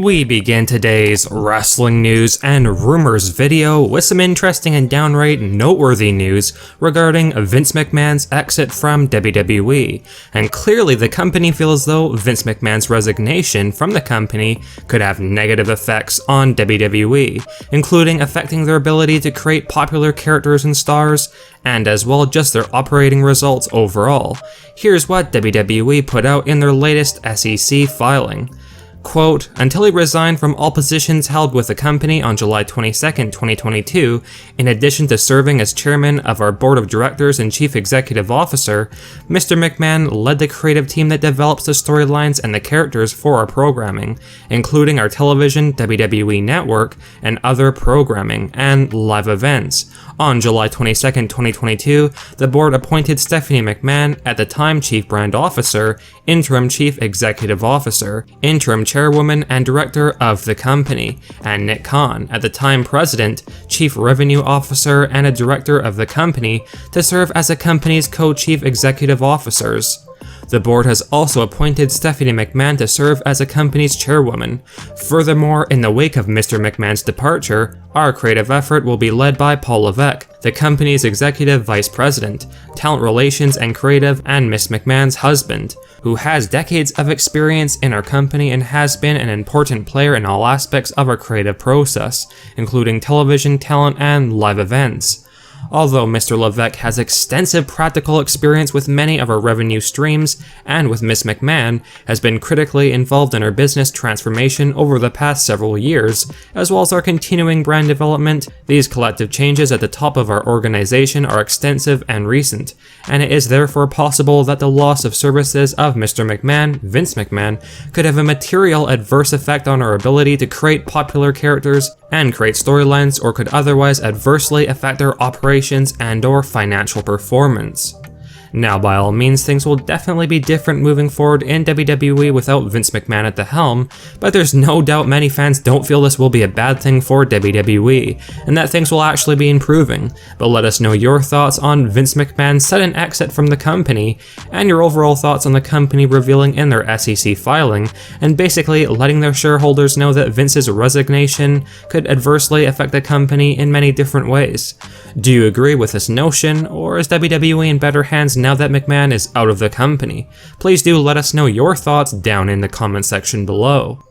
We begin today's wrestling news and rumors video with some interesting and downright noteworthy news regarding Vince McMahon's exit from WWE, and clearly the company feels as though Vince McMahon's resignation from the company could have negative effects on WWE, including affecting their ability to create popular characters and stars, and as well just their operating results overall. Here's what WWE put out in their latest SEC filing. Quote, until he resigned from all positions held with the company on July 22, 2022, in addition to serving as chairman of our board of directors and chief executive officer, Mr. McMahon led the creative team that develops the storylines and the characters for our programming, including our television, WWE Network, and other programming and live events. On July 22, 2022, the board appointed Stephanie McMahon, at the time Chief Brand Officer, Interim Chief Executive Officer, Interim Chairwoman and Director of the company, and Nick Khan, at the time President, Chief Revenue Officer and a Director of the company, to serve as the company's co-chief executive officers. The board has also appointed Stephanie McMahon to serve as the company's chairwoman. Furthermore, in the wake of Mr. McMahon's departure, our creative effort will be led by Paul Levesque, the company's executive vice president, talent relations and creative, and Miss McMahon's husband, who has decades of experience in our company and has been an important player in all aspects of our creative process, including television, talent, and live events. Although Mr. Levesque has extensive practical experience with many of our revenue streams, and with Miss McMahon, has been critically involved in our business transformation over the past several years, as well as our continuing brand development, these collective changes at the top of our organization are extensive and recent, and it is therefore possible that the loss of services of Mr. McMahon, Vince McMahon, could have a material adverse effect on our ability to create popular characters and create storylines, or could otherwise adversely affect our operations and/or financial performance. Now, by all means, things will definitely be different moving forward in WWE without Vince McMahon at the helm, but there's no doubt many fans don't feel this will be a bad thing for WWE, and that things will actually be improving. But let us know your thoughts on Vince McMahon's sudden exit from the company, and your overall thoughts on the company revealing in their SEC filing, and basically letting their shareholders know that Vince's resignation could adversely affect the company in many different ways. Do you agree with this notion, or is WWE in better hands now that McMahon is out of the company? Please do let us know your thoughts down in the comment section below.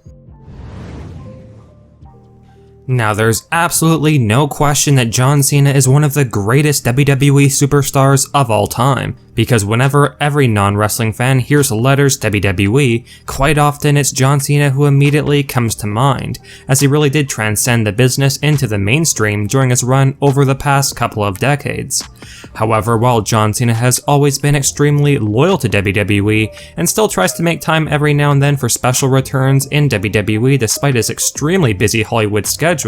Now, there's absolutely no question that John Cena is one of the greatest WWE superstars of all time, because whenever every non-wrestling fan hears the letters WWE, quite often it's John Cena who immediately comes to mind, as he really did transcend the business into the mainstream during his run over the past couple of decades. However, while John Cena has always been extremely loyal to WWE and still tries to make time every now and then for special returns in WWE despite his extremely busy Hollywood schedule,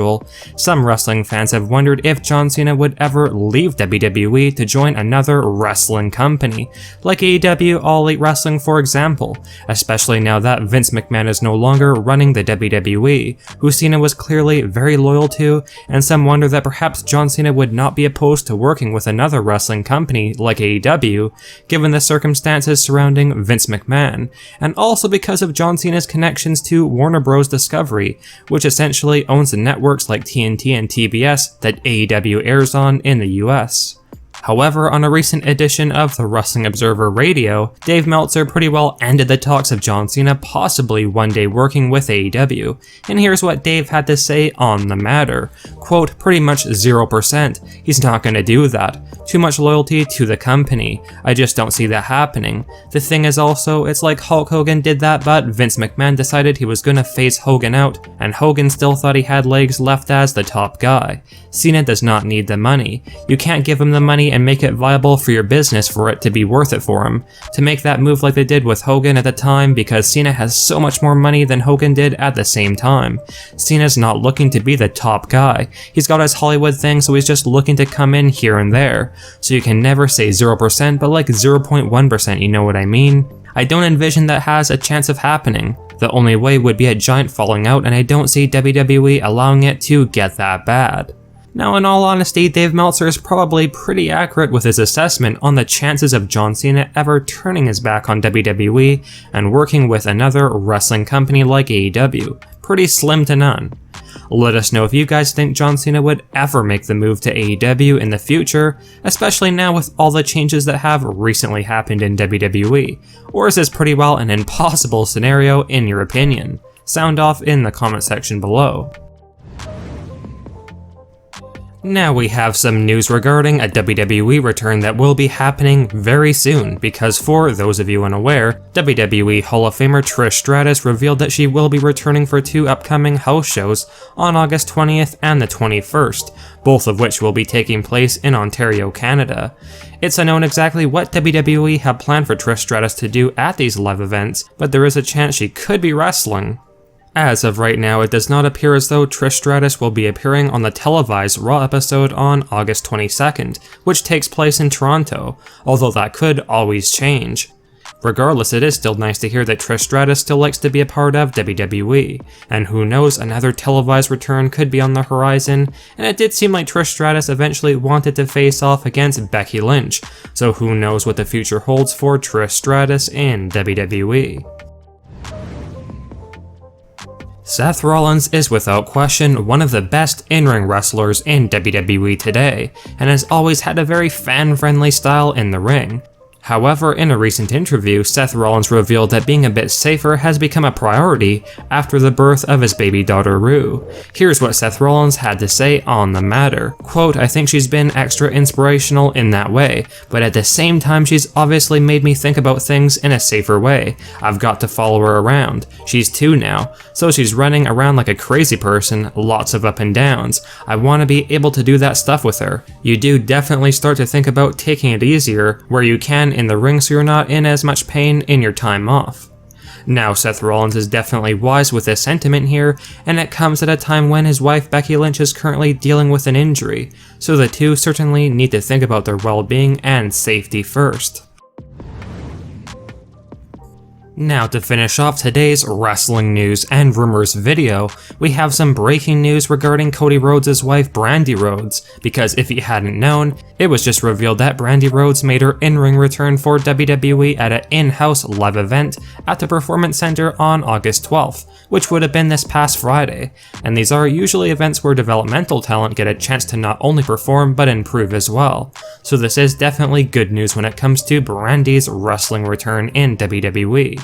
some wrestling fans have wondered if John Cena would ever leave WWE to join another wrestling company, like AEW All Elite Wrestling for example, especially now that Vince McMahon is no longer running the WWE, who Cena was clearly very loyal to, and some wonder that perhaps John Cena would not be opposed to working with another wrestling company like AEW, given the circumstances surrounding Vince McMahon, and also because of John Cena's connections to Warner Bros. Discovery, which essentially owns the networks like TNT and TBS that AEW airs on in the US. However, on a recent edition of the Wrestling Observer Radio, Dave Meltzer pretty well ended the talks of John Cena possibly one day working with AEW, and here's what Dave had to say on the matter. Quote, pretty much 0%. He's not gonna do that. Too much loyalty to the company. I just don't see that happening. The thing is also, it's like Hulk Hogan did that, but Vince McMahon decided he was gonna phase Hogan out, and Hogan still thought he had legs left as the top guy. Cena does not need the money. You can't give him the money and make it viable for your business for it to be worth it for him, to make that move like they did with Hogan at the time, because Cena has so much more money than Hogan did at the same time. Cena's not looking to be the top guy. He's got his Hollywood thing, so he's just looking to come in here and there. So you can never say 0%, but like 0.1%, you know what I mean? I don't envision that has a chance of happening. The only way would be a giant falling out, and I don't see WWE allowing it to get that bad. Now, in all honesty, Dave Meltzer is probably pretty accurate with his assessment on the chances of John Cena ever turning his back on WWE and working with another wrestling company like AEW. Pretty slim to none. Let us know if you guys think John Cena would ever make the move to AEW in the future, especially now with all the changes that have recently happened in WWE, or is this pretty well an impossible scenario in your opinion? Sound off in the comment section below. Now we have some news regarding a WWE return that will be happening very soon, because for those of you unaware, WWE Hall of Famer Trish Stratus revealed that she will be returning for 2 upcoming house shows on August 20th and the 21st, both of which will be taking place in Ontario, Canada. It's unknown exactly what WWE have planned for Trish Stratus to do at these live events, but there is a chance she could be wrestling. As of right now, it does not appear as though Trish Stratus will be appearing on the televised Raw episode on August 22nd, which takes place in Toronto, although that could always change. Regardless, it is still nice to hear that Trish Stratus still likes to be a part of WWE, and who knows, another televised return could be on the horizon, and it did seem like Trish Stratus eventually wanted to face off against Becky Lynch, so who knows what the future holds for Trish Stratus in WWE. Seth Rollins is without question one of the best in-ring wrestlers in WWE today, and has always had a very fan-friendly style in the ring. However, in a recent interview, Seth Rollins revealed that being a bit safer has become a priority after the birth of his baby daughter Rue. Here's what Seth Rollins had to say on the matter. Quote, "I think she's been extra inspirational in that way, but at the same time she's obviously made me think about things in a safer way. I've got to follow her around. She's 2 now, so she's running around like a crazy person, lots of up and downs. I want to be able to do that stuff with her. You do definitely start to think about taking it easier where you can in the ring so you're not in as much pain in your time off." Now, Seth Rollins is definitely wise with this sentiment here, and it comes at a time when his wife Becky Lynch is currently dealing with an injury, so the two certainly need to think about their well-being and safety first. Now, to finish off today's wrestling news and rumors video, we have some breaking news regarding Cody Rhodes' wife Brandi Rhodes, because if you hadn't known, it was just revealed that Brandi Rhodes made her in-ring return for WWE at an in-house live event at the Performance Center on August 12th, which would have been this past Friday, and these are usually events where developmental talent get a chance to not only perform but improve as well, so this is definitely good news when it comes to Brandi's wrestling return in WWE.